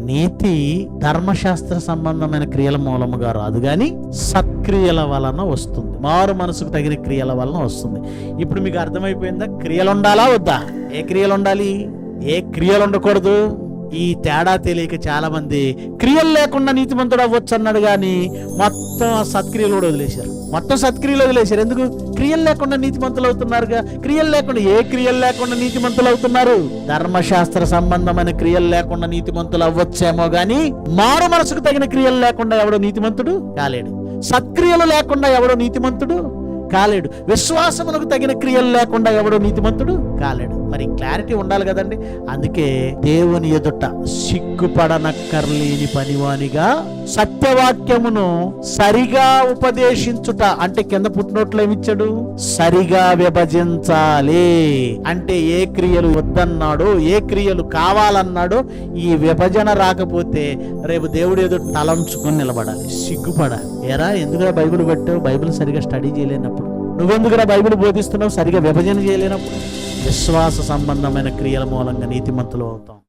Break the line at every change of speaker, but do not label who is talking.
నీతి ధర్మశాస్త్ర సంబంధమైన క్రియల మూలముగా రాదు, కానీ సత్క్రియల వలన వస్తుంది. మారు మనసుకు తగిన క్రియల వలన వస్తుంది. ఇప్పుడు మీకు అర్థమైపోయిందా? క్రియలు ఉండాలా వద్దా? ఏ క్రియలు ఉండాలి, ఏ క్రియలు ఉండకూడదు? ఈ తేడా తెలియక చాలా మంది క్రియలు లేకుండా నీతిమంతుడు అవ్వచ్చు అన్నాడు, కానీ మొత్తం సత్క్రియలు కూడా వదిలేశారు. మొత్తం సత్క్రియలు వదిలేశారు. ఎందుకు? క్రియలు లేకుండా నీతిమంతులు అవుతున్నారుగా. క్రియలు లేకుండా, ఏ క్రియలు లేకుండా నీతిమంతులు అవుతున్నారు? ధర్మశాస్త్ర సంబంధమైన క్రియలు లేకుండా నీతిమంతులు అవ్వచ్చేమో, గాని మారు మనసుకు తగిన క్రియలు లేకుండా ఎవడో నీతిమంతుడు కాలేడు. సత్క్రియలు లేకుండా ఎవడో నీతిమంతుడు కాలేడు. విశ్వాసమునకు తగిన క్రియలు లేకుండా ఎవడో నీతిమంతుడు కాలేడు. మరి క్లారిటీ ఉండాలి కదండి. అందుకే దేవుని ఎదుట సిగ్గుపడనక్కర్లేని పనివానిగా సత్యవాక్యమును సరిగా ఉపదేశించుట, అంటే కింద పుట్టినోట్లు ఏమిచ్చాడు? సరిగా విభజించాలి. అంటే ఏ క్రియలు వద్దన్నాడో, ఏ క్రియలు కావాలన్నాడో, ఈ విభజన రాకపోతే రేపు దేవుడి ఎదుట తలంచుకొని నిలబడాలి, సిగ్గుపడాలి. ఎరా ఎందుకురా బైబిల్ పెట్టావు? బైబిల్ సరిగా స్టడీ చేయలేనప్పుడు. నువ్వెందుకురా బైబిల్ బోధిస్తున్నావు? సరిగా విభజన చేయలేనప్పుడు. విశ్వాస సంబంధమైన క్రియల మూలంగా నీతిమంతులు అవుతాం.